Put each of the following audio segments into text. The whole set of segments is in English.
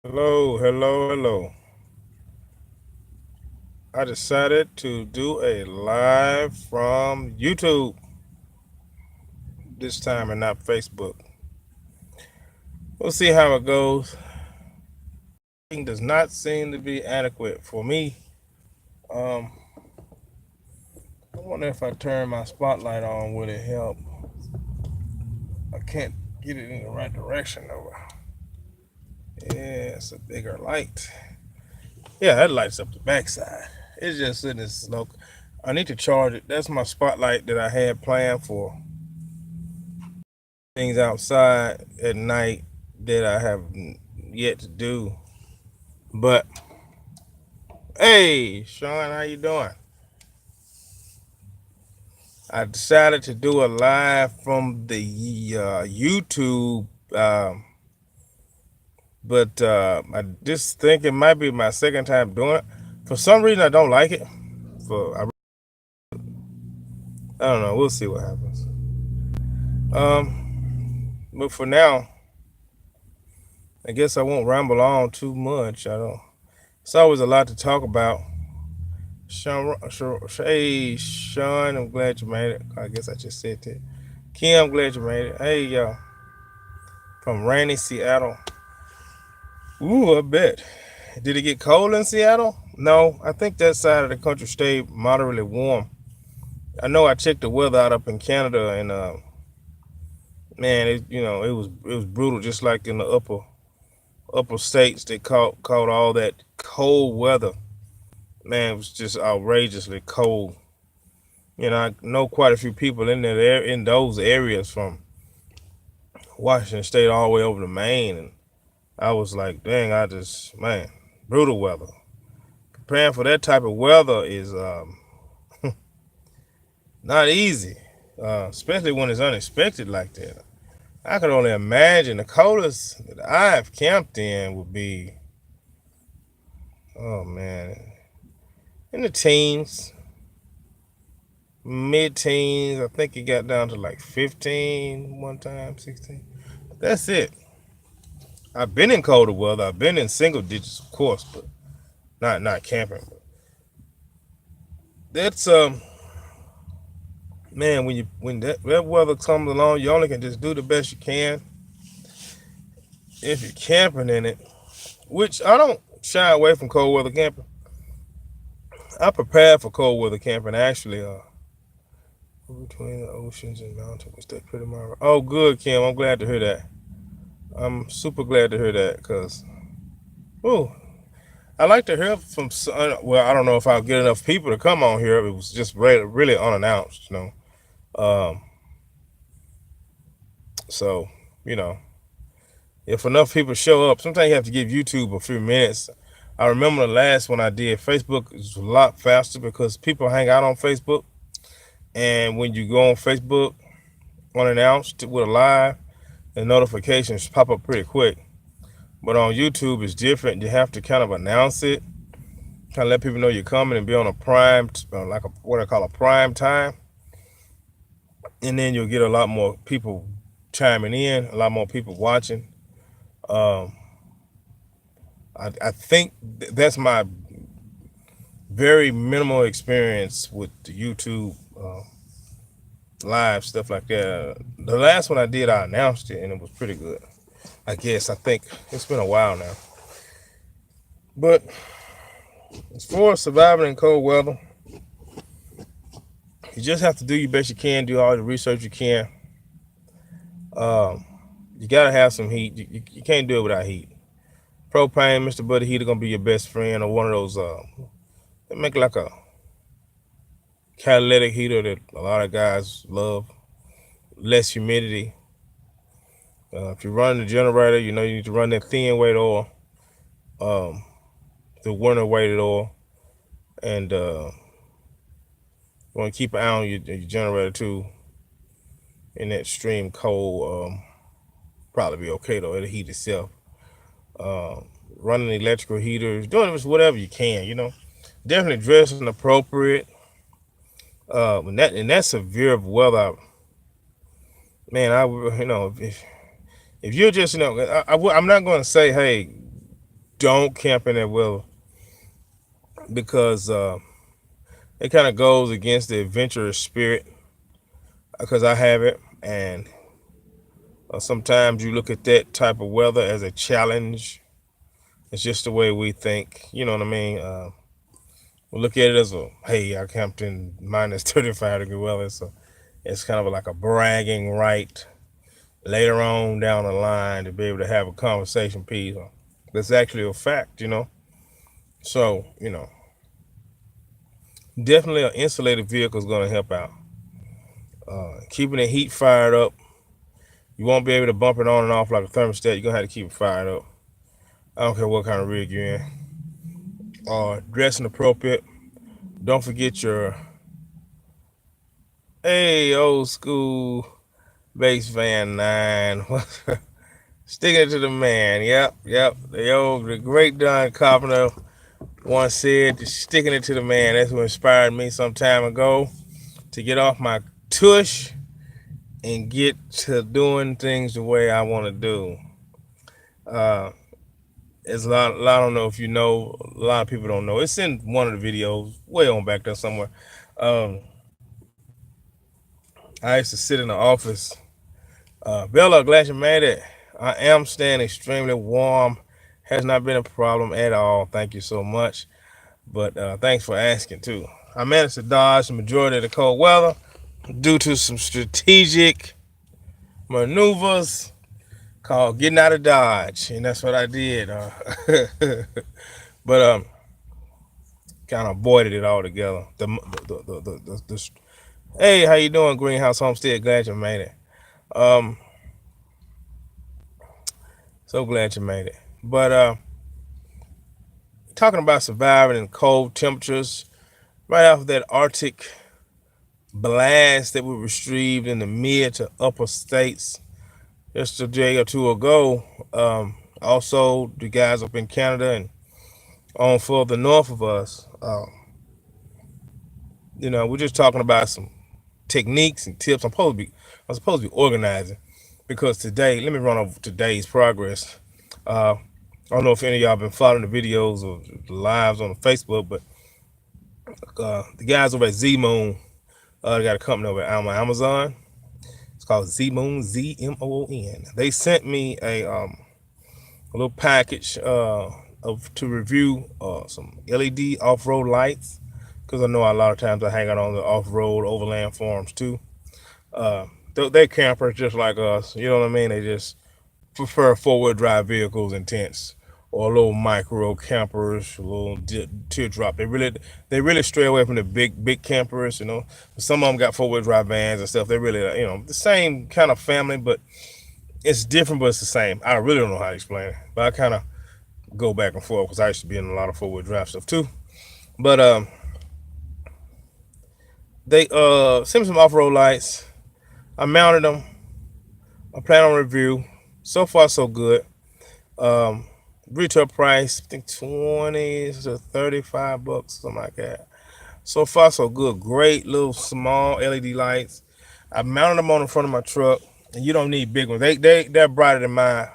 Hello, hello, hello. I decided to do a live from YouTube this time and not Facebook. We'll see how it goes. It does not seem to be adequate for me. Um, I wonder if I turn my spotlight on, would it help? I can't get it in the right direction though. Yeah, it's a bigger light. Yeah, that lights up the backside. It's just sitting there slow. I need to charge it. That's my spotlight that I had planned for things outside at night that I have yet to do. But hey, Sean, how you doing? I decided to do a live from the YouTube, but I just think it might be my second time doing it. For some reason, I don't like it. I don't know. We'll see what happens. But for now, I guess I won't ramble on too much. I don't. It's always a lot to talk about. Hey, Sean, I'm glad you made it. I guess I just said that. Kim, I'm glad you made it. Hey, y'all, from rainy Seattle. Ooh, I bet. Did it get cold in Seattle? No, I think that side of the country stayed moderately warm. I know I checked the weather out up in Canada, and man, it was brutal, just like in the upper states. They caught all that cold weather. Man, it was just outrageously cold. I know quite a few people in those areas from Washington State all the way over to Maine, and I was like, dang, man, brutal weather. Preparing for that type of weather is not easy, especially when it's unexpected like that. I could only imagine the coldest that I've camped in would be, oh man, in the teens, mid-teens. I think it got down to like 15 one time, 16. That's it. I've been in colder weather. I've been in single digits, of course, but not camping. But that's man, when that weather comes along, you only can just do the best you can if you're camping in it. Which I don't shy away from cold weather camping. I prepared for cold weather camping actually. Between the oceans and mountains, was that pretty much? Oh, good, Kim. I'm glad to hear that. I'm super glad to hear that because, oh, I like to hear from. Well, I don't know if I'll get enough people to come on here. It was just really unannounced. Um, so you know, if enough people show up, sometimes you have to give YouTube a few minutes. I remember the last one I did. Facebook is a lot faster because people hang out on Facebook, and when you go on Facebook unannounced with a live, the notifications pop up pretty quick. But on YouTube, it's different. You have to kind of announce it, kind of let people know you're coming and be on a prime, like what I call a prime time, and then you'll get a lot more people chiming in, a lot more people watching. Um, I think that's my very minimal experience with the YouTube live stuff like that. The last one I did, I announced it, and it was pretty good. I guess I think it's been a while now. But as far as surviving in cold weather, you just have to do your best you can, do all the research you can. Um, you gotta have some heat. You can't do it without heat. Propane, Mr. Buddy Heat are gonna be your best friend, or one of those. They make like a catalytic heater that a lot of guys love. Less humidity. If you run the generator, you know you need to run that thin weight oil, um, the winter weighted oil, and you want to keep an eye on your generator too. In that extreme cold, probably be okay though. It'll heat itself. Running electrical heaters, doing whatever you can. Definitely dressing appropriate. In that severe weather, man, if you're just, I'm not going to say, hey, don't camp in that weather because it kind of goes against the adventurous spirit because I have it, and sometimes you look at that type of weather as a challenge. It's just the way we think, you know what I mean? We look at it as a, hey, I camped in minus 35-degree weather, so it's kind of like a bragging right later on down the line to be able to have a conversation piece. That's actually a fact, you know? So, you know, definitely an insulated vehicle is going to help out. Keeping the heat fired up, you won't be able to bump it on and off like a thermostat. You're going to have to keep it fired up. I don't care what kind of rig you're in. Dressing appropriate. Don't forget your, hey, old school base van 9. Sticking it to the man. Yep. The great Don Carpenter once said, sticking it to the man. That's what inspired me some time ago to get off my tush and get to doing things the way I want to do. It's a lot, I don't know if you know, a lot of people don't know. It's in one of the videos, way on back there somewhere. I used to sit in the office. Bella, glad you made it. I am staying extremely warm. Has not been a problem at all. Thank you so much. But thanks for asking too. I managed to dodge the majority of the cold weather due to some strategic maneuvers called getting out of Dodge, and that's what I did. But kind of avoided it altogether. Hey, how you doing, Greenhouse Homestead? Glad you made it. So glad you made it. But talking about surviving in cold temperatures, right after that Arctic blast that we received in the mid to upper states just a day or two ago. Also, the guys up in Canada and on further north of us, you know, we're just talking about some techniques and tips. I'm supposed to be organizing because today, let me run over today's progress. I don't know if any of y'all been following the videos or the lives on Facebook, but the guys over at Z Moon, they got a company over at Amazon. It's called Z Moon, ZMOON. They sent me a little package to review some LED off-road lights, because I know a lot of times I hang out on the off-road overland farms too. They're campers just like us, you know what I mean? They just prefer four-wheel drive vehicles and tents, or little micro campers, a little teardrop. They really stray away from the big campers, you know. Some of them got four-wheel drive vans and stuff. They really, you know, the same kind of family, but it's different, but it's the same. I really don't know how to explain it, but I kind of go back and forth because I used to be in a lot of four-wheel drive stuff too. But they sent me some off-road lights. I mounted them. I plan on review. So far, so good. Retail price, I think 20 to 35 bucks, something like that. So far, so good. Great little small LED lights. I mounted them on the front of my truck, and you don't need big ones. They're brighter than my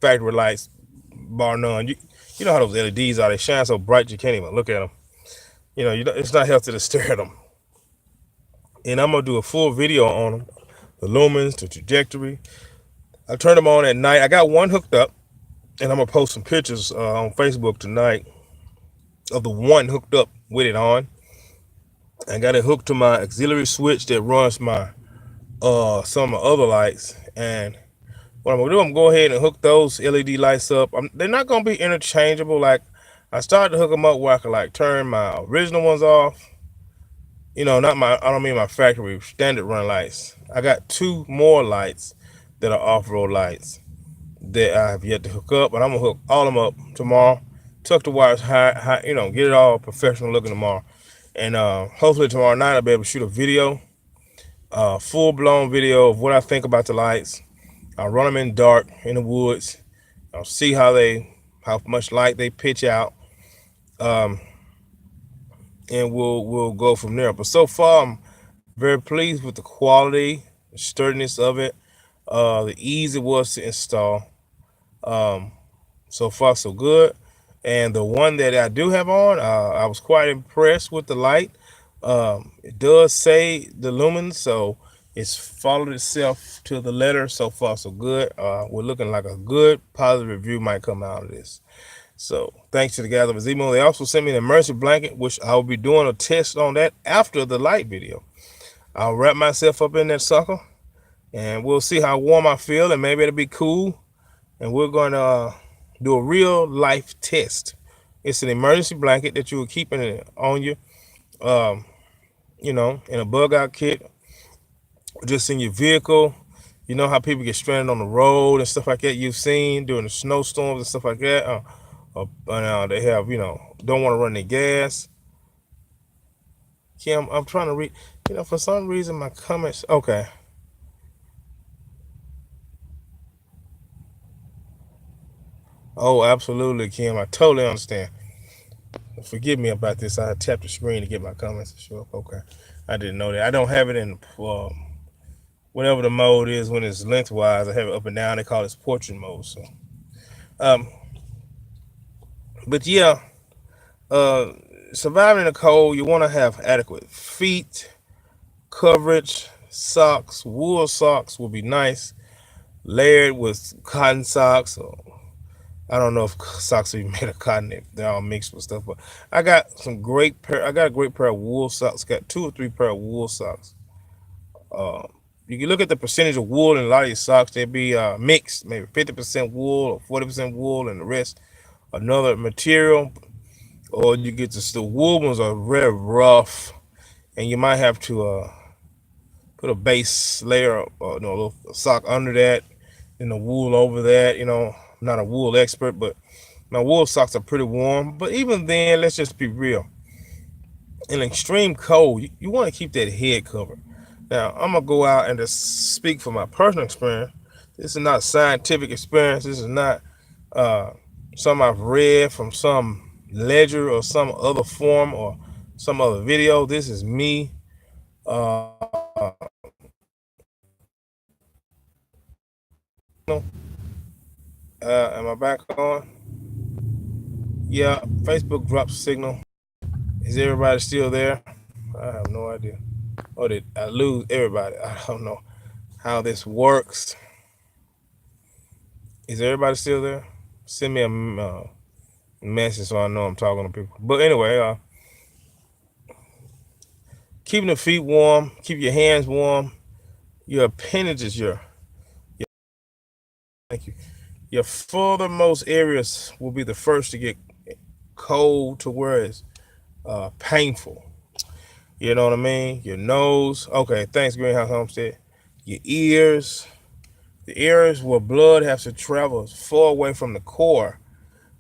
factory lights, bar none. You know how those LEDs are. They shine so bright you can't even look at them. You know, it's not healthy to stare at them. And I'm going to do a full video on them. The lumens, the trajectory. I turned them on at night. I got one hooked up, and I'm going to post some pictures on Facebook tonight of the one hooked up with it on. I got it hooked to my auxiliary switch that runs my some of my other lights. And what I'm going to do, I'm going to go ahead and hook those LED lights up. They're not going to be interchangeable. Like, I started to hook them up where I could, like, turn my original ones off. You know, I don't mean my factory standard run lights. I got two more lights that are off-road lights that I have yet to hook up, but I'm gonna hook all of them up tomorrow. Tuck the wires high, you know, get it all professional looking tomorrow. And hopefully tomorrow night I'll be able to shoot a video, full-blown video of what I think about the lights. I'll run them in dark in the woods. I'll see how much light they pitch out. And we'll go from there. But so far, I'm very pleased with the quality, the sturdiness of it, the ease it was to install. So far, so good. And the one that I do have on, I was quite impressed with the light. It does say the lumens, so it's followed itself to the letter. So far, so good. We're looking like a good positive review might come out of this. So thanks to the guys over Zemo. They also sent me an immersive blanket, which I will be doing a test on that after the light video. I'll wrap myself up in that sucker, and we'll see how warm I feel, and maybe it'll be cool. And we're going to do a real life test. It's an emergency blanket that you will keep on you, um, in a bug out kit, just in your vehicle. You know how people get stranded on the road and stuff like that. You've seen during the snowstorms and stuff like that. They have, don't want to run their gas. Kim, I'm trying to read. For some reason my comments. Okay. Oh, absolutely, Kim. I totally understand. Forgive me about this. I tapped the screen to get my comments to show up. Okay. I didn't know that. I don't have it in whatever the mode is when it's lengthwise. I have it up and down. They call it portrait mode. So, um, but yeah, uh, surviving in the cold, you want to have adequate feet coverage. Socks, wool socks would be nice, layered with cotton socks. Or I don't know if socks are even made of cotton. They're all mixed with stuff. But I got some great pair. I got a great pair of wool socks. Got 2 or 3 pair of wool socks. Uh, you can look at the percentage of wool in a lot of your socks. They'd be mixed, maybe 50% wool or 40% wool, and the rest another material. Or you get the wool ones are very rough, and you might have to put a base layer, a little sock under that, and the wool over that. I'm not a wool expert, but my wool socks are pretty warm. But even then, let's just be real. In extreme cold, you want to keep that head covered. Now, I'm gonna go out and just speak from my personal experience. This is not scientific experience. This is not uh, something I've read from some ledger or some other form or some other video. This is me. Am I back on? Yeah, Facebook dropped signal. Is everybody still there? I have no idea. Or did I lose everybody? I don't know how this works. Is everybody still there? Send me a message so I know I'm talking to people. But anyway, keeping the feet warm, keep your hands warm. Your appendages, thank you. Your furthermost areas will be the first to get cold to where it's painful. You know what I mean? Your nose. Okay, thanks, Greenhouse Homestead. Your ears. The areas where blood has to travel far away from the core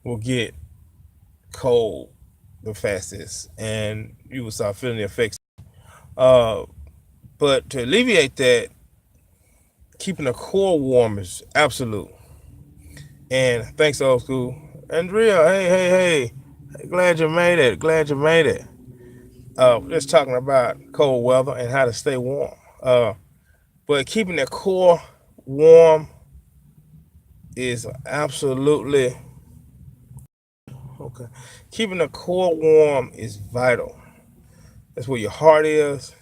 will get cold the fastest, and you will start feeling the effects. Uh, but to alleviate that, keeping the core warm is absolute. And thanks, old school. Andrea, hey. Glad you made it. Glad you made it. Just talking about cold weather and how to stay warm. But keeping the core warm is absolutely okay. Keeping the core warm is vital. That's where your heart is.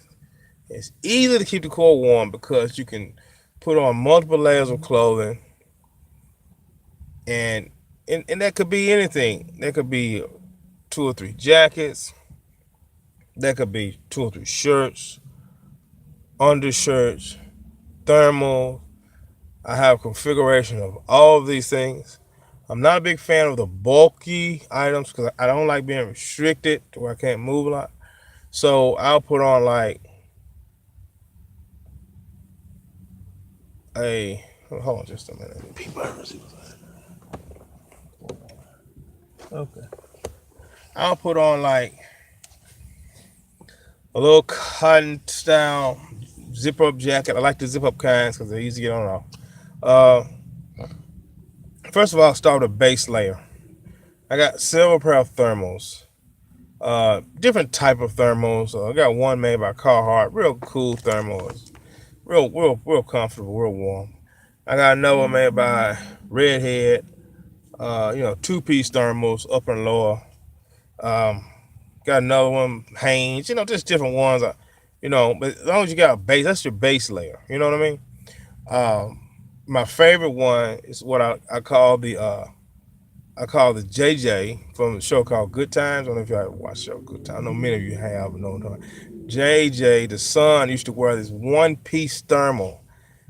It's easy to keep the core warm because you can put on multiple layers of clothing, and and that could be anything. That could be 2 or 3 jackets. That could be 2 or 3 shirts, undershirts, thermal. I have configuration of all of these things. I'm not a big fan of the bulky items because I don't like being restricted to where I can't move a lot. So I'll put on like a hold on just a minute. Okay. I'll put on like a little cotton style zip up jacket. I like the zip up kinds because they're easy to get on and off. First of all, I'll start with a base layer. I got several pair of thermals. Different type of thermals. I got one made by Carhartt, real cool thermals, real comfortable, real warm. I got another one made by Redhead. two-piece thermals, upper and lower. Um, got another one, Hanes, just different ones. But as long as you got a base, that's your base layer. You know what I mean? Um, my favorite one is what I call the JJ from the show called Good Times. I don't know if y'all watch the show Good Times. I know many of you have. No. JJ, the son, used to wear this one-piece thermal,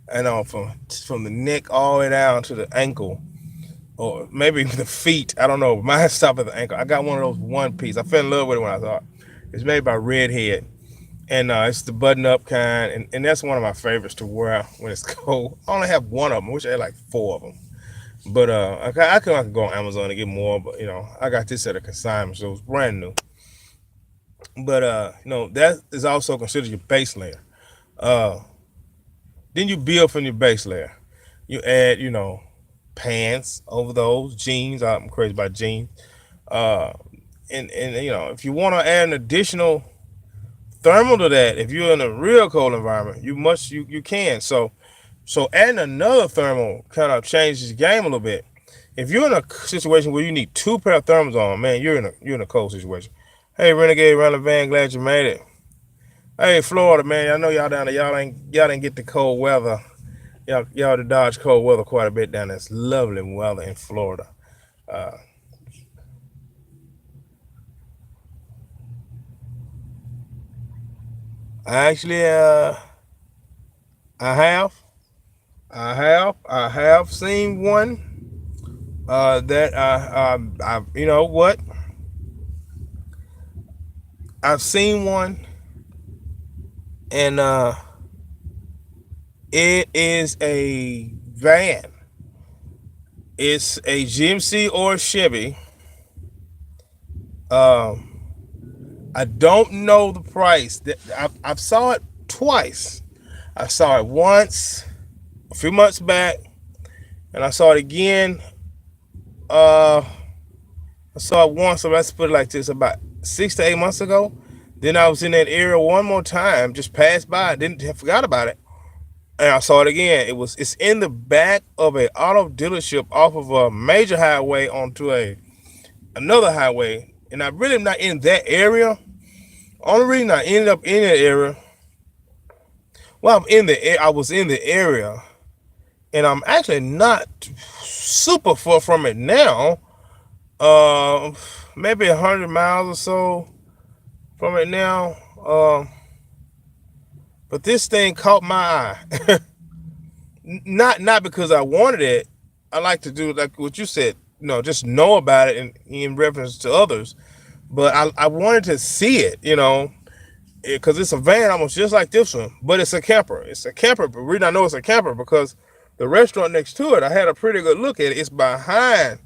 from the neck all the way down to the ankle, or maybe the feet. I don't know. Mine stopped at the ankle. I got one of those one-piece. I fell in love with it when I saw it. It's made by Redhead, and it's the button-up kind, and that's one of my favorites to wear when it's cold. I only have one of them. I wish I had like four of them. But I could go on Amazon and get more. But I got this at a consignment, so it's brand new. But that is also considered your base layer. Uh, then you build from your base layer. You add, pants over those jeans. I'm crazy about jeans. Uh, and if you want to add an additional thermal to that, if you're in a real cold environment, you can. So adding another thermal kind of changes the game a little bit. If you're in a situation where you need two pair of thermals on, man, you're in a cold situation. Hey, Renegade, Run the Van, glad you made it. Hey, Florida, man, I know y'all down there. Y'all didn't get the cold weather. Y'all to dodge cold weather quite a bit down there. It's lovely weather in Florida. Uh, I actually, I have, I have seen one. That you know what? I've seen one, and it is a van. It's a GMC or a Chevy. Um, I don't know the price. I've saw it twice. I saw it once a few months back, and I saw it again. Uh, I saw it once. So let's put it like this: about 6 to 8 months ago. Then I was in that area one more time, just passed by, didn't forgot about it, and I saw it again. It's in the back of a auto dealership off of a major highway onto a another highway, and I really am not in that area. Only reason I ended up in that area, well, I was in the area, and I'm actually not super far from it now. Uh, Maybe 100 miles or so from it now. But this thing caught my eye. Not because I wanted it. I like to do like what you said, just know about it in reference to others. But I wanted to see it, because it's a van almost just like this one, but it's a camper. It's a camper. But the reason I know it's a camper because the restaurant next to it, I had a pretty good look at it. It's behind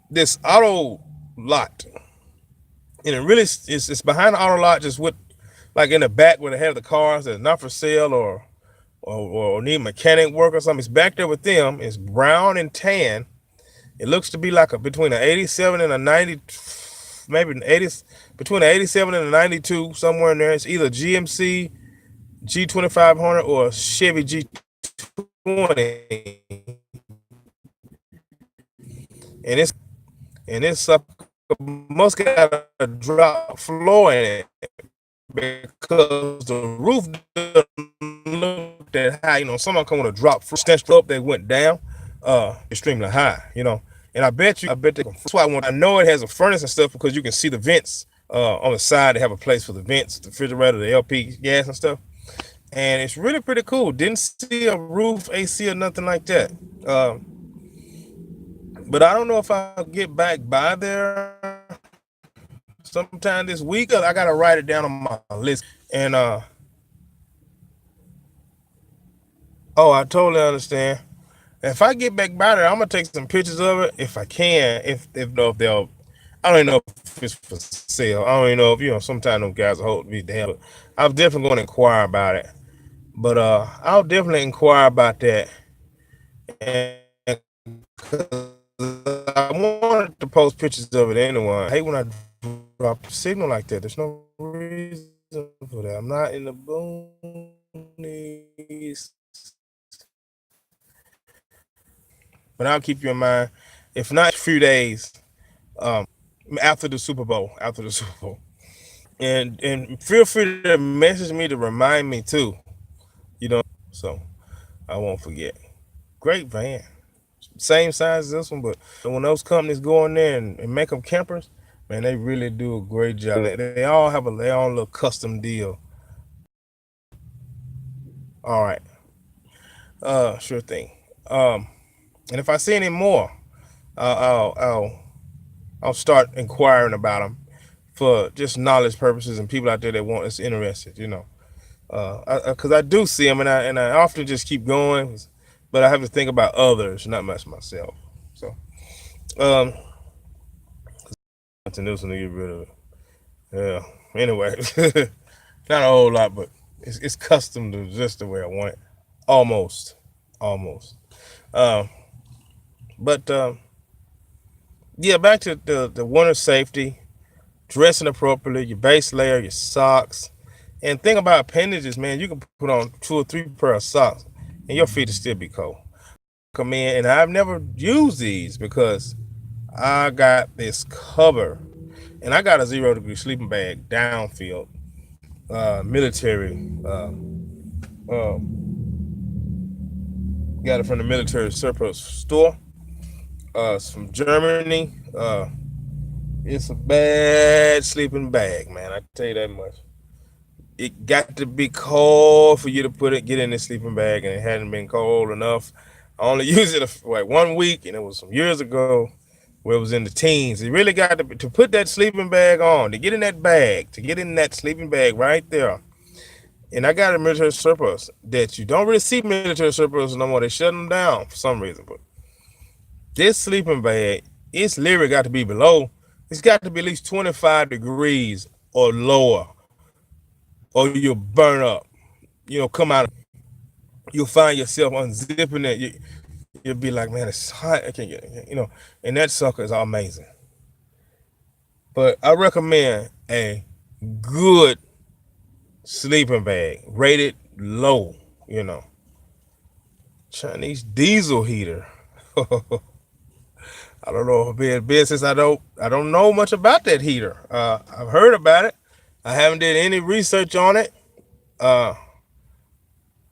this auto lot, and it's behind the auto lot, just with like in the back where they have the cars that's not for sale or need mechanic work or something. It's back there with them. It's brown and tan. It looks to be like between an 87 and a 90, maybe an 80, between an 87 and a 92, somewhere in there. It's either GMC G2500 or Chevy G20, and it's must got a drop floor in it because the roof doesn't look that high. Someone come with a drop stench up, they went down extremely high, And I bet that's why I know it has a furnace and stuff because you can see the vents on the side. They have a place for the vents, the refrigerator, the LP gas and stuff. And it's really pretty cool. Didn't see a roof AC or nothing like that. But I don't know if I'll get back by there sometime this week. I gotta write it down on my list. And oh, I totally understand. If I get back by there, I'm gonna take some pictures of it if I can. If know if they'll, I don't even know if it's for sale. I don't even know if sometimes those guys will hold me down. But I'm definitely gonna inquire about it. But I'll definitely inquire about that. And 'cause I wanted to post pictures of it anyway. I hate when I drop a signal like that. There's no reason for that. I'm not in the boonies. But I'll keep you in mind. if not few days after the Super Bowl. After the Super Bowl, and feel free to message me to remind me too. So I won't forget. Great van, same size as this one, but when those companies go in there and make them campers, man, they really do a great job. They all have their own little custom deal. All right, sure thing. Um, and if I see any more, I'll I'll I'll, I'll start inquiring about them for just knowledge purposes and people out there that want us interested. Because I do see them, and I often just keep going, but I have to think about others, not much myself. So, um, to this one to get rid of it. Yeah. Anyway, not a whole lot, but it's custom to just the way I want it. Almost, almost. Um, but yeah, back to the winter safety, dressing appropriately, your base layer, your socks, and think about appendages, man. You can put on 2 or 3 pair of socks, and your feet will still be cold. Come in, and I've never used these because I got this cover, and I got a 0 degree sleeping bag downfield, military. Uh, got it from the military surplus store. It's from Germany. It's a bad sleeping bag, man. I tell you that much. It got to be cold for you to get in this sleeping bag, and it hadn't been cold enough. I only used it like 1 week, and it was some years ago, where it was in the teens. You really got to put that sleeping bag on, to get in that bag, to get in that sleeping bag right there. And I got a military surplus that you don't really see military surplus no more. They shut them down for some reason. But this sleeping bag, it's literally got to be below. It's got to be at least 25 degrees or lower, or you'll burn up. Come out. You'll find yourself unzipping it. You'll be like, man, it's hot. I can't get it. And that sucker is amazing. But I recommend a good sleeping bag, rated low. You know, Chinese diesel heater. I don't know if it's been since I don't know much about that heater. I've heard about it. I haven't did any research on it. Uh,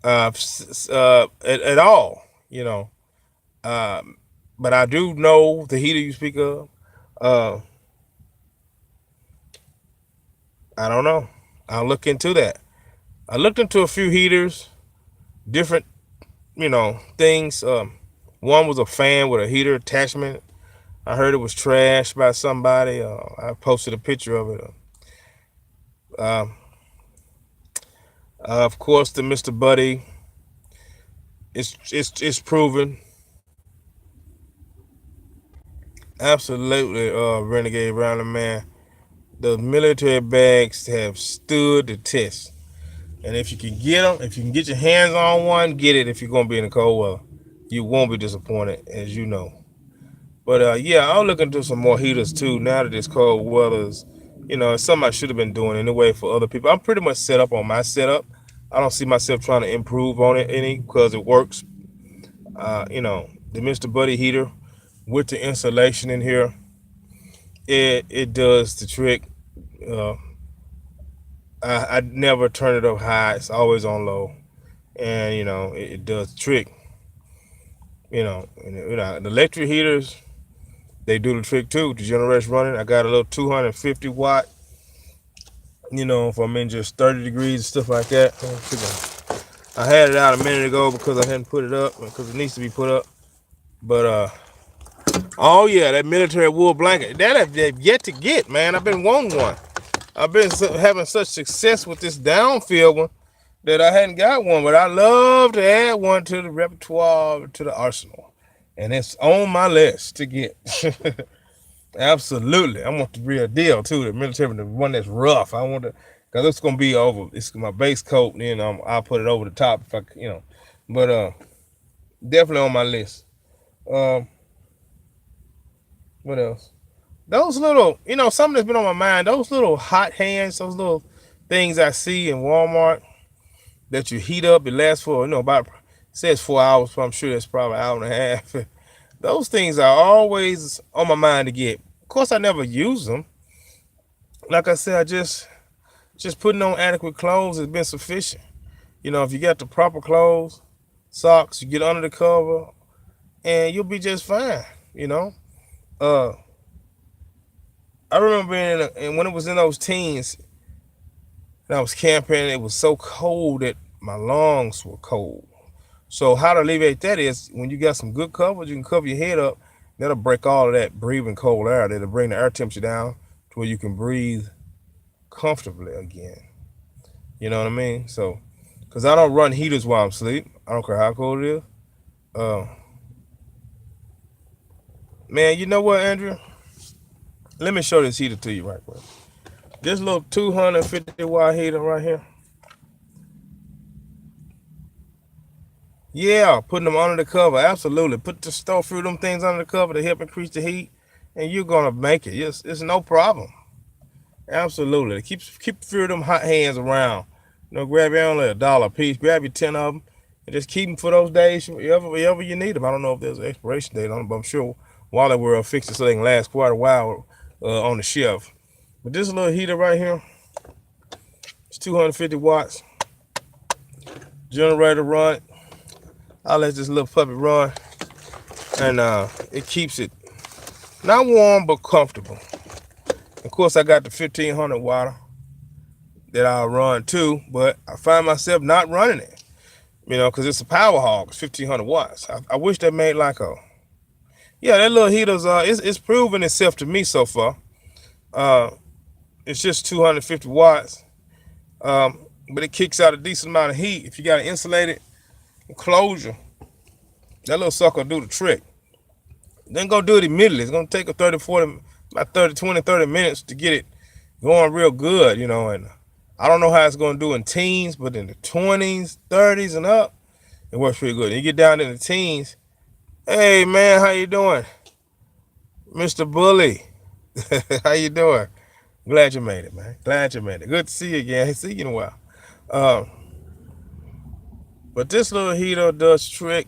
at all. But I do know the heater you speak of. Uh, I don't know. I'll look into that. I looked into a few heaters, different, things. One was a fan with a heater attachment. I heard it was trashed by somebody. I posted a picture of it. Uh, of course, the Mr. Buddy. It's proven absolutely renegade around the man. The military bags have stood the test. And if you can get them, if you can get your hands on one, get it if you're going to be in the cold weather. You won't be disappointed, as you know. But yeah, I'll look into some more heaters too now that this cold weather is, it's something I should have been doing anyway for other people. I'm pretty much set up on my setup. I don't see myself trying to improve on it any because it works. The Mr. Buddy heater with the insulation in here, it does the trick. Uh, I never turn it up high. It's always on low, and it does the trick. The electric heaters, they do the trick too. The generator's running. I got a little 250 watt. If I'm in just 30 degrees and stuff like that. I had it out a minute ago because I hadn't put it up because it needs to be put up. But oh yeah, that military wool blanket that I've yet to get, man. I've been wanting one. I've been having such success with this downfield one that I hadn't got one, but I love to add one to the repertoire, to the arsenal, and it's on my list to get. Absolutely, I want the real deal too. The military, the one that's rough. I want to, cause it's gonna be over. It's my base coat, and then I'll put it over the top if I. But definitely on my list. Um, what else? Those little, something that's been on my mind. Those little hot hands, those little things I see in Walmart that you heat up. It lasts for, about, it says 4 hours, but I'm sure that's probably an hour and a half. Those things are always on my mind to get. Of course, I never use them. Like I said, I just putting on adequate clothes has been sufficient. If you got the proper clothes, socks, you get under the cover, and you'll be just fine. You know. Uh, I remember and when it was in those teens, and I was camping. It was so cold that my lungs were cold. So how to alleviate that is when you got some good coverage, you can cover your head up. That'll break all of that breathing cold air. That'll bring the air temperature down to where you can breathe comfortably again. You know what I mean? So, because I don't run heaters while I'm asleep. I don't care how cold it is. Uh, Man, you know what, Andrew? Let me show this heater to you right quick. This little 250-watt heater right here. Yeah, putting them under the cover. Absolutely. Put the store through them things under the cover to help increase the heat, and you're gonna make it. It's no problem. Absolutely. Keep a few of them hot hands around. Grab you only $1 a piece. Grab you 10 of them, and just keep them for those days wherever you need them. I don't know if there's an expiration date on them, but I'm sure Wally will fix it so they can last quite a while on the shelf. But this little heater right here, it's 250 watts. Generator run. I'll let this little puppy run, and it keeps it not warm but comfortable. Of course, I got the 1500 watt that I'll run too, but I find myself not running it, because it's a power hog. It's 1500 watts. I wish they made like that little heater's it's proven itself to me so far. It's just 250 watts, but it kicks out a decent amount of heat if you got an insulated enclosure. That little sucker will do the trick. Then go do it immediately. It's gonna take about 30 minutes to get it going real good, and I don't know how it's gonna do in teens, but in the 20s, 30s and up, it works pretty good. And you get down in the teens, hey man, how you doing? Mr. Bully. How you doing? Glad you made it, man. Glad you made it. Good to see you again. See you in a while. But this little heater does trick.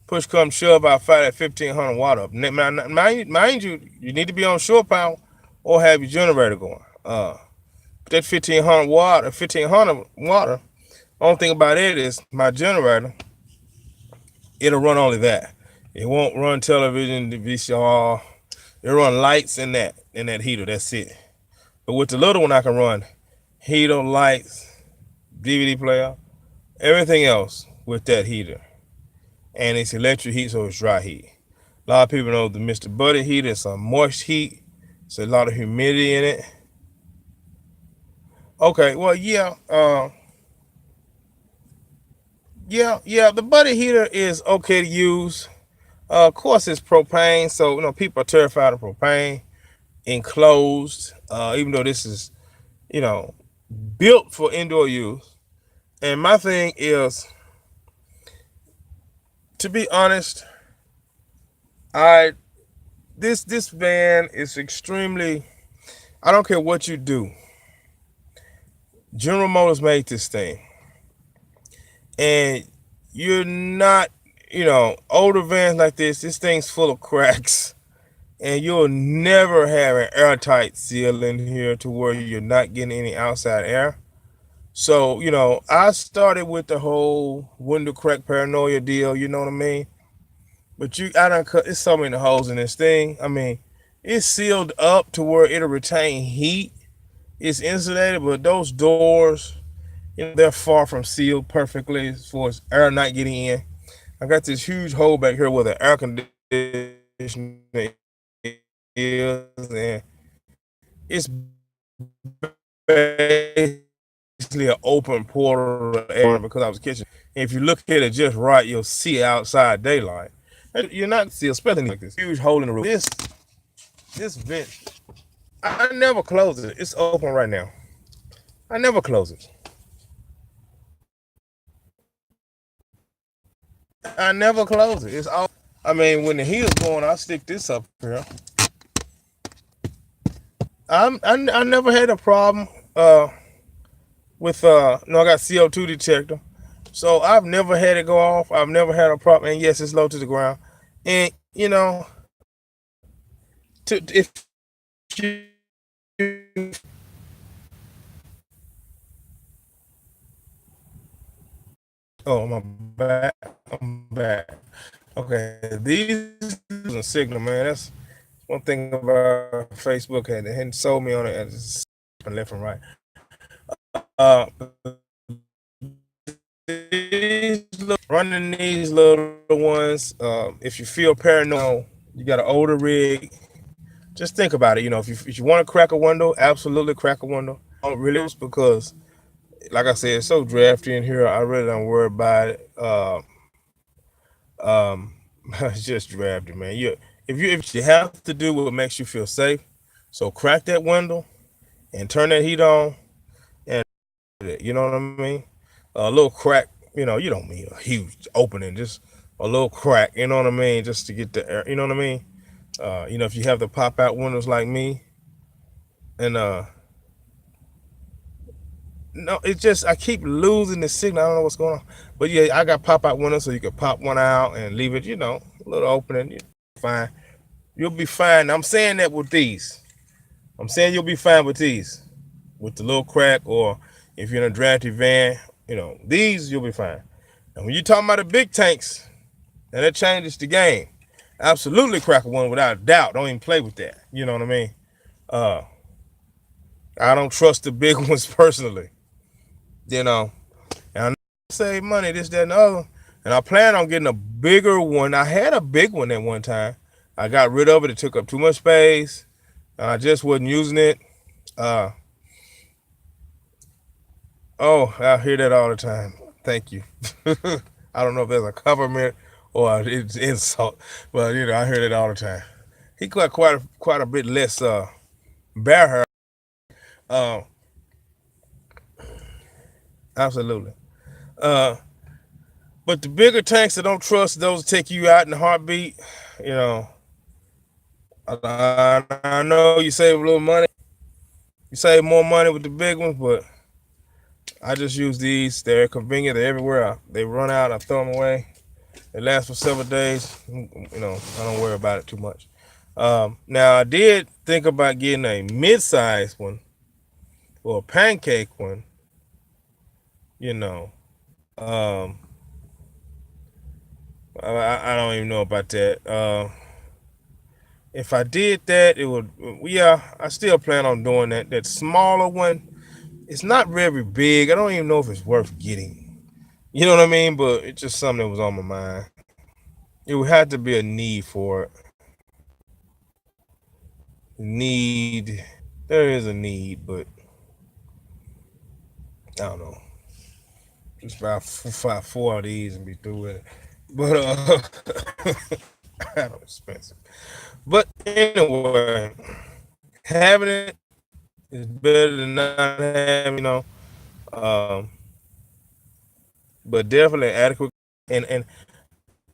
Push come shove, I fight at 1500 watt up. Mind you, you need to be on shore power or have your generator going. That 1500 watt or 1500 water, only thing about it is my generator, it'll run only that. It won't run television, the VCR. It'll run lights in that heater. That's it. But with the little one, I can run heater, lights, DVD player, everything else with that heater. And it's electric heat, so it's dry heat. A lot of people know the Mr. Buddy heater. It's a moist heat. It's a lot of humidity in it. Okay, well, the Buddy heater is okay to use. Of course, it's propane, so people are terrified of propane enclosed. Even though this is, built for indoor use. And my thing is, to be honest, this van is extremely. I don't care what you do. General Motors made this thing, and you're not, older vans like this. This thing's full of cracks, and you'll never have an airtight seal in here to where you're not getting any outside air. So, I started with the whole window crack paranoia deal, you know what I mean? But I done cut, it's so many holes in this thing. I mean, it's sealed up to where it'll retain heat. It's insulated, but those doors, they're far from sealed perfectly as far as air not getting in. I got this huge hole back here where the air conditioner is, and it's basically an open portal to air because I was kitchen. And if you look at it just right, you'll see outside daylight. You're not see, especially like this huge hole in the roof. This vent, I never close it. It's open right now. I never close it. I never close it. It's all. I mean, when the heat's going, I stick this up here. I never had a problem with I got CO2 detector, so I've never had it go off. I've never had a problem. And yes, it's low to the ground. And you know, if you, oh my back, I'm back. Okay, these a signal, man. That's one thing about Facebook had they hadn't sold me on it as left and right. Uh, running these little ones. If you feel paranoid, you got an older rig. Just think about it. If you want to crack a window, absolutely crack a window. Don't really because, like I said, it's so drafty in here. I really don't worry about it. It's just drafty, man. If you have to do what makes you feel safe, so crack that window and turn that heat on, and you know what I mean. A little crack. You don't mean a huge opening, just a little crack. You know what I mean, just to get the air. You know what I mean. If you have the pop out windows like me, and no, it's just I keep losing the signal. I don't know what's going on, but yeah, I got pop out windows, so you can pop one out and leave it. A little opening. Fine. You'll be fine. I'm saying that with these. I'm saying you'll be fine with these, with the little crack, or if you're in a drafty van, these you'll be fine. And when you're talking about the big tanks, and that changes the game. Absolutely crack one without a doubt. Don't even play with that. You know what I mean? Uh, I don't trust the big ones personally. You know, and I know I save money, this, that, and the other. And I plan on getting a bigger one. I had a big one at one time. I got rid of it. It took up too much space. I just wasn't using it. Uh, oh, I hear that all the time. Thank you. I don't know if there's a compliment or it's insult, but I hear that all the time. He got quite a bit less bear hair. Uh, Absolutely. Uh, but the bigger tanks that don't trust, those take you out in a heartbeat. You know, I know you save a little money. You save more money with the big ones, but I just use these. They're convenient. They're everywhere. They run out. I throw them away. They last for several days. I don't worry about it too much. Now, I did think about getting a mid-sized one or a pancake one. You know, um, I don't even know about that. If I did that, it would. Yeah, I still plan on doing that. That smaller one, it's not very big. I don't even know if it's worth getting. You know what I mean? But it's just something that was on my mind. It would have to be a need for it. Need. There is a need, but I don't know. Just buy four of these and be through with it. But I don't expensive. But anyway, having it is better than not having. Um, but definitely adequate. And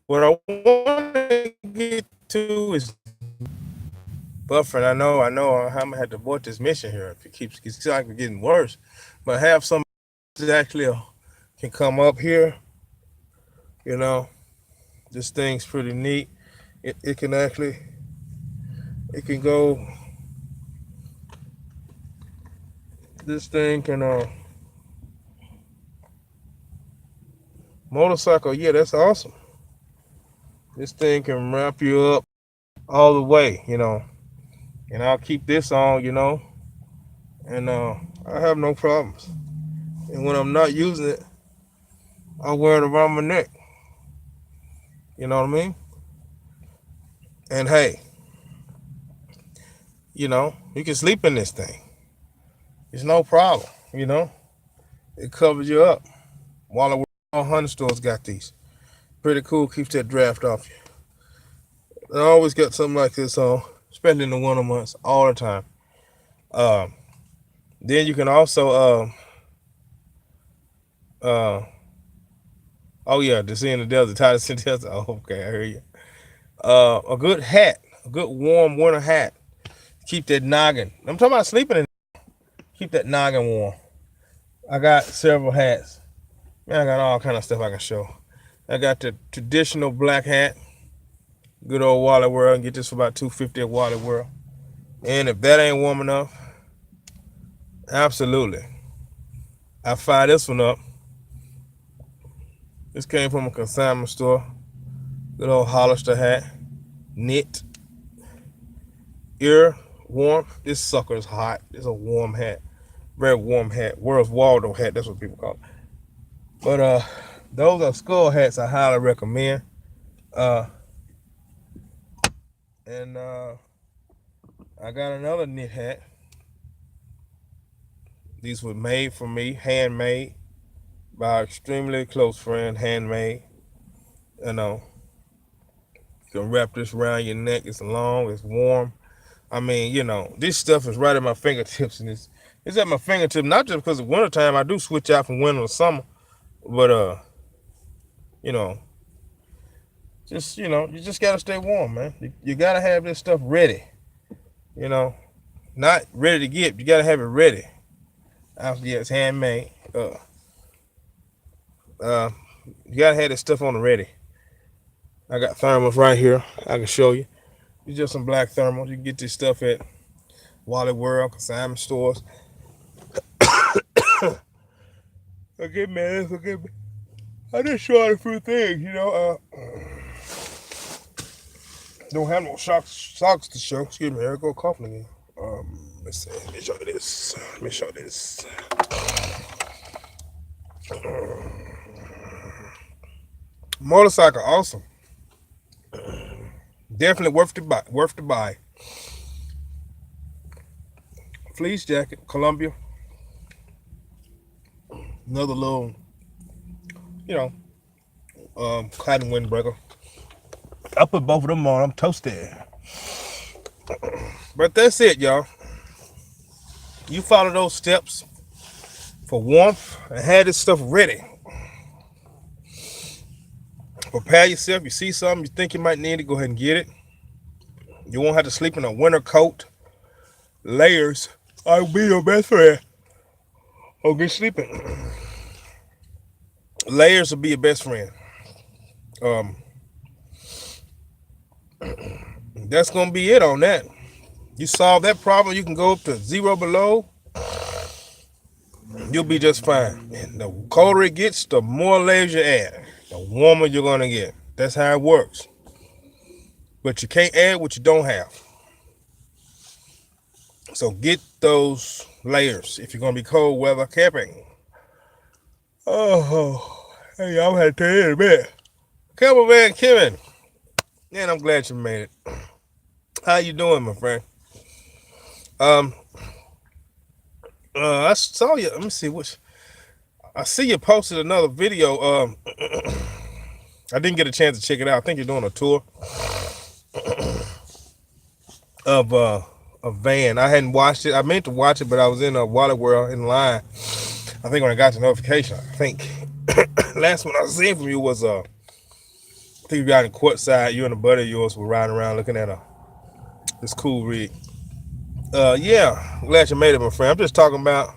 what I want to get to is buffering. I know, I'm gonna have to abort this mission here if it's like we're getting worse. But have some that actually can come up here. You know, this thing's pretty neat. It can actually, it can go. This thing can motorcycle. Yeah, that's awesome. This thing can wrap you up all the way. And I'll keep this on. And I have no problems. And when I'm not using it, I wear it around my neck. You know what I mean? And hey, you can sleep in this thing. It's no problem. It covers you up. Walmart Hunter stores got these. Pretty cool. Keeps that draft off you. I always got something like this on, especially in the winter months, all the time. Um, then you can also, uh, oh yeah, the sea in the desert, Titus in the desert. Oh, okay, I hear you. A good hat, a good warm winter hat. Keep that noggin. I'm talking about sleeping in. Keep that noggin warm. I got several hats. Man, I got all kind of stuff I can show. I got the traditional black hat. Good old Wally World, and get this for about $250 at Wally World. And if that ain't warm enough, absolutely. I fired this one up. This came from a consignment store. Good old Hollister hat. Knit. Ear warm. This sucker is hot. It's a warm hat. Very warm hat. Where's Waldo hat? That's what people call it. But those are skull hats I highly recommend. And I got another knit hat. These were made for me, handmade by an extremely close friend, handmade. You know, you can wrap this around your neck. It's long, it's warm. I mean, this stuff is right at my fingertips, and it's at my fingertips not just because of wintertime. I do switch out from winter to summer, but you just gotta stay warm, man. You gotta have this stuff ready. Not ready to get. You gotta have it ready. Yeah, it's handmade. You gotta have this stuff on the ready. I got thermals right here. I can show you. It's just some black thermals. You can get this stuff at Wally World, consignment stores. Forgive me. I just showed a few things, don't have no socks to show. Excuse me, there I go coughing again. Let's see. Let me show you this. Motorcycle, awesome. Definitely worth to buy. Fleece jacket, Columbia. Another little, cotton windbreaker. I put both of them on. I'm toasted. But that's it, y'all. You follow those steps for warmth and have this stuff ready. Prepare yourself. You see something you think you might need it, go ahead and get it. You won't have to sleep in a winter coat. Layers. I'll be your best friend. Oh, good sleeping. Layers will be your best friend. That's gonna be it on that. You solve that problem, you can go up to 0 below. You'll be just fine. And the colder it gets, the more layers you add, the warmer you're gonna get. That's how it works. But you can't add what you don't have. So get those layers if you're gonna be cold weather camping. Oh, hey, y'all had to tell you in a bit. Cameraman Kevin. Man, I'm glad you made it. How you doing, my friend? I saw you. Let me see which. I see you posted another video. I didn't get a chance to check it out. I think you're doing a tour of a van. I hadn't watched it. I meant to watch it, but I was in a Wally World in line. I think when I got the notification, I think last one I seen from you was I think you got in courtside. You and a buddy of yours were riding around looking at this cool rig. Yeah, I'm glad you made it, my friend. I'm just talking about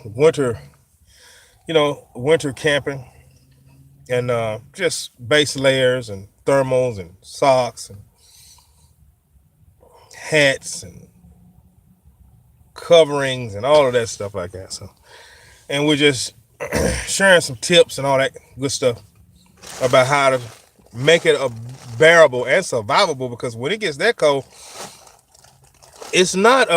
winter, winter camping and just base layers and thermals and socks and hats and coverings and all of that stuff like that. So, and we're just sharing some tips and all that good stuff about how to make it bearable and survivable, because when it gets that cold, it's not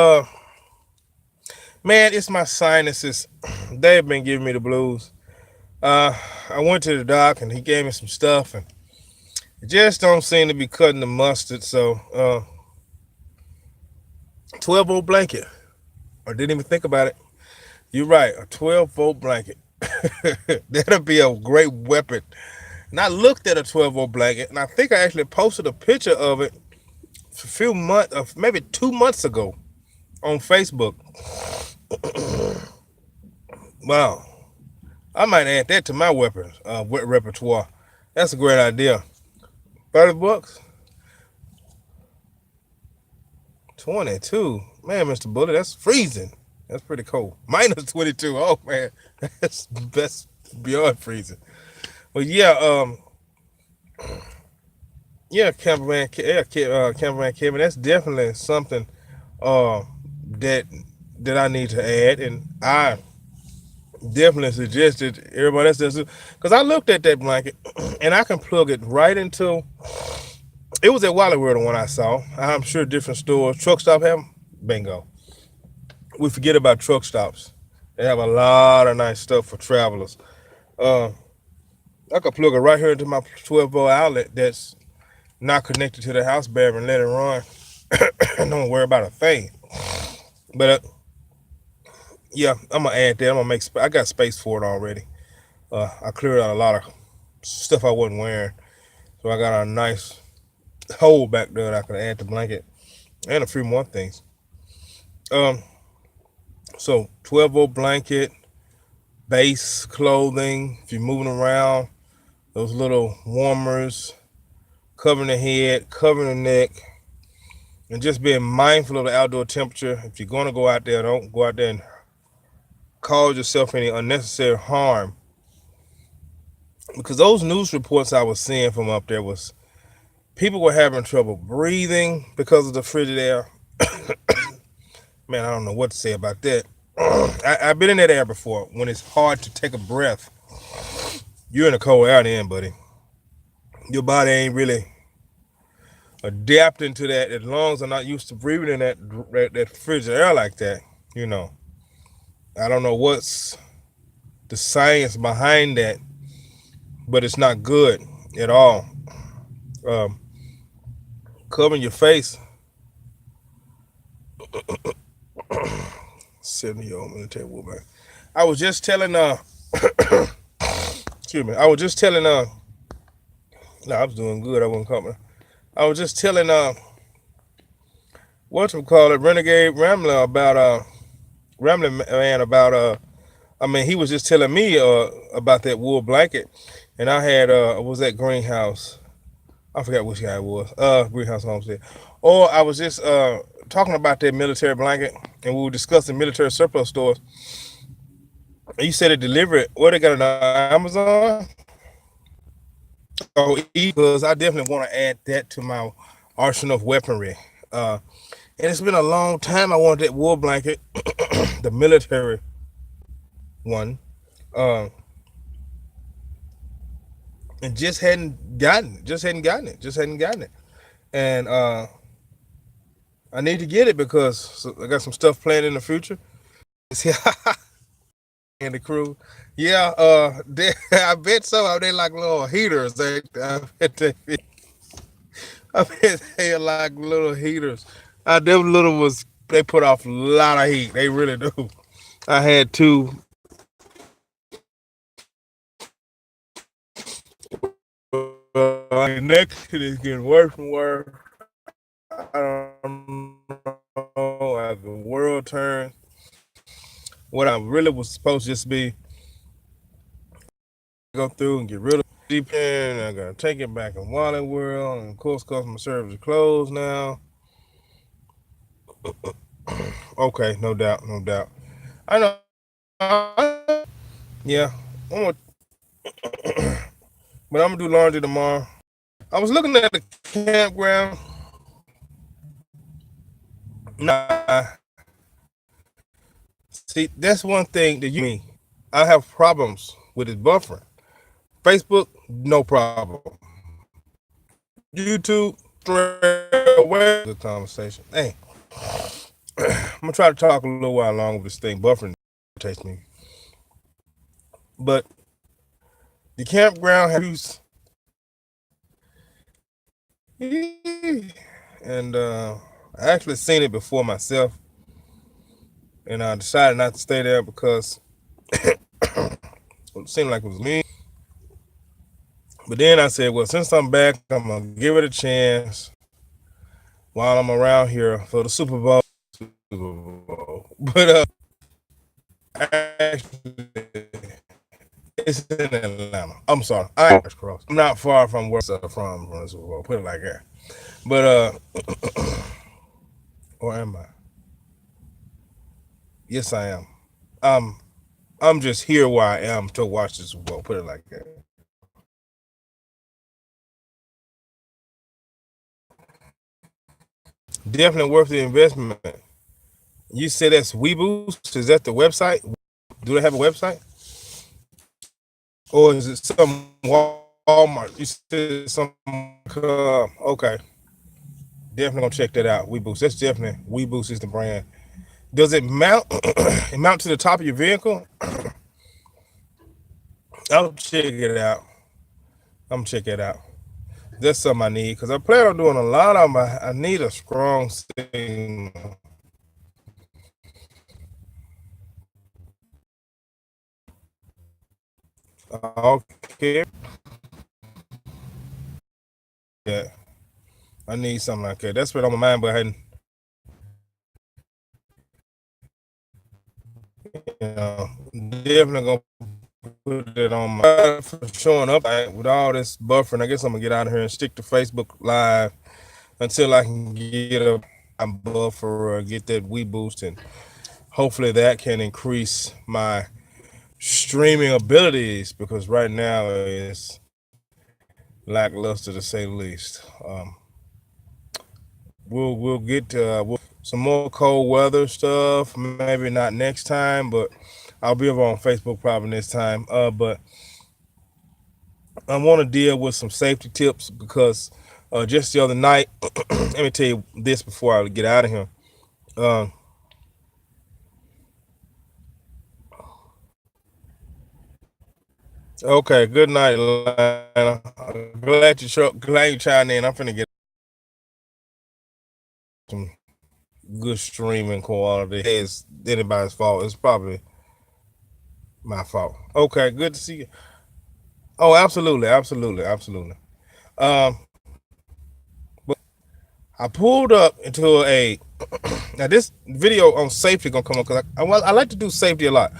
man, it's my sinuses. They've been giving me the blues. I went to the doc and he gave me some stuff and it just don't seem to be cutting the mustard. So 12-volt blanket. I didn't even think about it. You're right, a 12-volt blanket. That'll be a great weapon. And I looked at a 12-volt blanket, and I think I actually posted a picture of it a few months, maybe 2 months ago on Facebook. Wow. I might add that to my weapons repertoire. That's a great idea. $30? 22. Man, Mr. Bullet, that's freezing. That's pretty cold. Minus 22. Oh, man. That's beyond freezing. But yeah, Yeah, camperman, camperman Kevin. That's definitely something uh, that that I need to add, and I definitely suggested everybody else does because I looked at that blanket and I can plug it right into. It was at Wally World the one I saw. I'm sure different stores, truck stop have 'em. Bingo. We forget about truck stops. They have a lot of nice stuff for travelers. Uh, I could plug it right here into my 12-volt outlet that's not connected to the house battery and let it run. Don't worry about a thing. But yeah, I'm gonna add that. I'm gonna make. I got space for it already. I cleared out a lot of stuff I wasn't wearing, so I got a nice hole back there that I can add the blanket and a few more things. Um, so 12-volt blanket, base clothing. If you're moving around, those little warmers, covering the head, covering the neck, and just being mindful of the outdoor temperature. If you're going to go out there, don't go out there and cause yourself any unnecessary harm. Because those news reports I was seeing from up there was people were having trouble breathing because of the frigid air. Man, I don't know what to say about that. I've been in that air before when it's hard to take a breath. You're in the cold air then, buddy. Your body ain't really adapting to that. As lungs are not used to breathing in that frigid air like that. You know, I don't know what's the science behind that, but it's not good at all. Um, Covering your face. 70-year-old military woman. I was just telling excuse me. I was just telling no, I was doing good. I wasn't coming. I was just telling what to call it, Renegade Rambler about Rambling Man about I mean he was just telling me about that wool blanket, and I had was that greenhouse. I forgot which guy it was. Greenhouse Homestead. Or I was just talking about that military blanket, and we were discussing military surplus stores. And you said it delivered. What they got it on Amazon? Oh, because I definitely want to add that to my arsenal of weaponry. Uh, and it's been a long time. I wanted that wool blanket, the military one, uh, and just hadn't gotten it. Just hadn't gotten it. Just hadn't gotten it. And I need to get it because I got some stuff planned in the future. And the crew, yeah, I bet so. They like little heaters. I bet they are like little heaters. Them little was they put off a lot of heat. They really do. I had two next to this getting worse and worse. I don't know. As the world turns, what I really was supposed to just be go through and get rid of deep end. I gotta take it back in Wally World, and of course, customer service is closed now. Okay, no doubt, no doubt. I know. Yeah, I'm gonna, but I'm gonna do laundry tomorrow. I was looking at the campground. Nah, see, that's one thing that you me. I have problems with it buffering. Facebook, no problem. YouTube, straight away. Good conversation. Hey, I'm gonna try to talk a little while longer with this thing buffering takes me. But the campground has and I actually seen it before myself, and I decided not to stay there because it seemed like it was me. But then I said, well, since I'm back, I'm gonna give it a chance while I'm around here for the Super Bowl. But actually, it's in Atlanta. I'm sorry, I'm not far from where I'm from the Super Bowl. Put it like that. But or am I? Yes, I am. Um, I'm just here where I am to watch the Super Bowl. Put it like that. Definitely worth the investment. You said that's WeBoost. Is that the website? Do they have a website? Or is it some Walmart? You said some. Okay. Definitely gonna check that out. WeBoost. That's definitely WeBoost is the brand. Does it mount? It mount to the top of your vehicle? I'll check it out. I'm gonna check it out. That's something I need because I plan on doing a lot of them. I need a strong signal. Okay. Yeah. I need something like that. That's what on my mind, but I hadn't, definitely gonna put it on my for showing up with all this buffering. I guess I'm gonna get out of here and stick to Facebook Live until I can get a buffer or get that We Boost, and hopefully that can increase my streaming abilities because right now it's lackluster to say the least. We'll get some more cold weather stuff. Maybe not next time, but I'll be over on Facebook probably next time. But I want to deal with some safety tips because just the other night, let me tell you this before I get out of here. Uh, okay, good night, Lana. Glad you chimed in. I'm finna get some good streaming quality. It's anybody's fault. It's probably my fault. Okay, good to see you. Oh, absolutely, absolutely, absolutely. Um, but I pulled up into a now this video on safety gonna come up because I like to do safety a lot.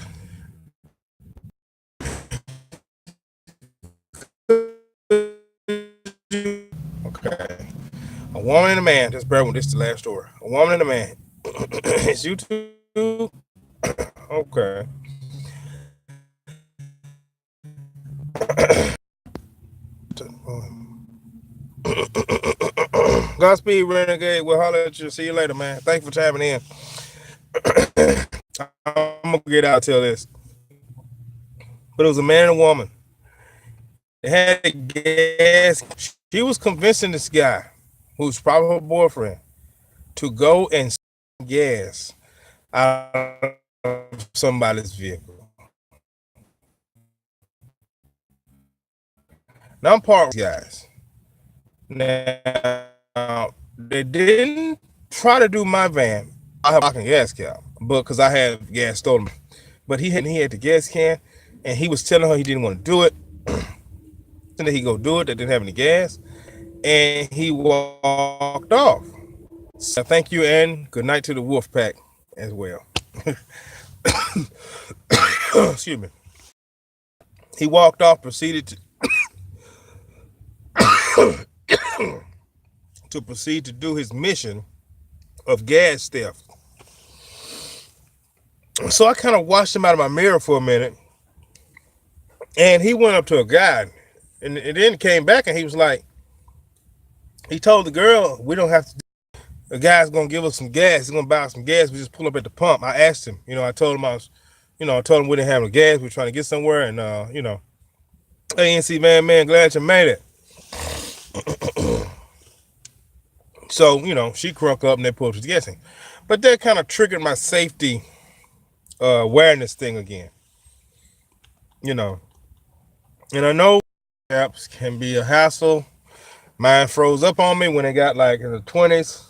Okay, a woman and a man. Just bear with this. Is the last story. A woman and a man. It's YouTube. Okay. Godspeed, Renegade. We'll holler at you. See you later, man. Thanks for chiming in. I'm gonna get out till this. But it was a man and a woman. They had a gas. She was convincing this guy, who's probably her boyfriend, to go and gas out of somebody's vehicle. Now I'm part of these guys. Now they didn't try to do my van. I have a gas cap, but because I had gas stolen. But he had the gas can, and he was telling her he didn't want to do it. And then he go do it. They didn't have any gas, and he walked off. So thank you, and good night to the Wolf Pack as well. Excuse me. He walked off, proceeded to proceed to do his mission of gas theft. So I kind of watched him out of my mirror for a minute, and he went up to a guy, and then came back, and he was like, he told the girl, "We don't have to. The guy's gonna give us some gas. He's gonna buy us some gas. We just pull up at the pump." I asked him, I told him I told him we didn't have no gas. We were trying to get somewhere, and hey, NC man, glad you made it. So she crunk up and they pulled up to guessing, but that kind of triggered my safety awareness thing again. You know, and I know apps can be a hassle. Mine froze up on me when it got like in the 20s.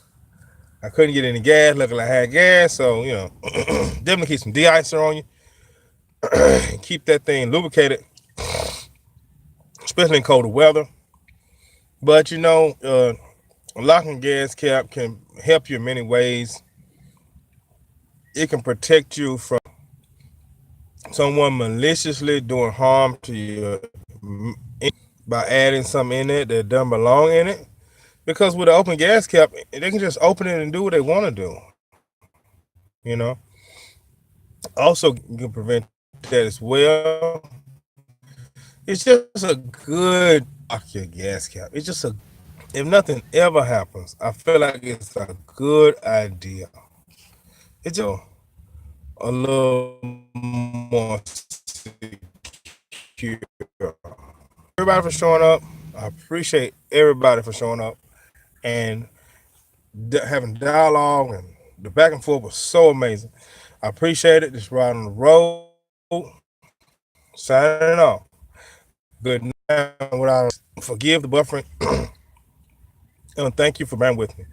I couldn't get any gas. Luckily, I had gas, so definitely keep some de-icer on you. Keep that thing lubricated, especially in colder weather. But locking gas cap can help you in many ways. It can protect you from someone maliciously doing harm to you by adding something in it that doesn't belong in it. Because with an open gas cap, they can just open it and do what they want to do. You know. Also, you can prevent that as well. It's just a good lock your gas cap. if nothing ever happens, I feel like it's a good idea. It's just a little more secure. Everybody for showing up. I appreciate everybody for showing up and having dialogue, and the back and forth was so amazing. I appreciate it. Just ride on the road. Signing off. Good night. Without forgive the buffering. And thank you for bearing with me.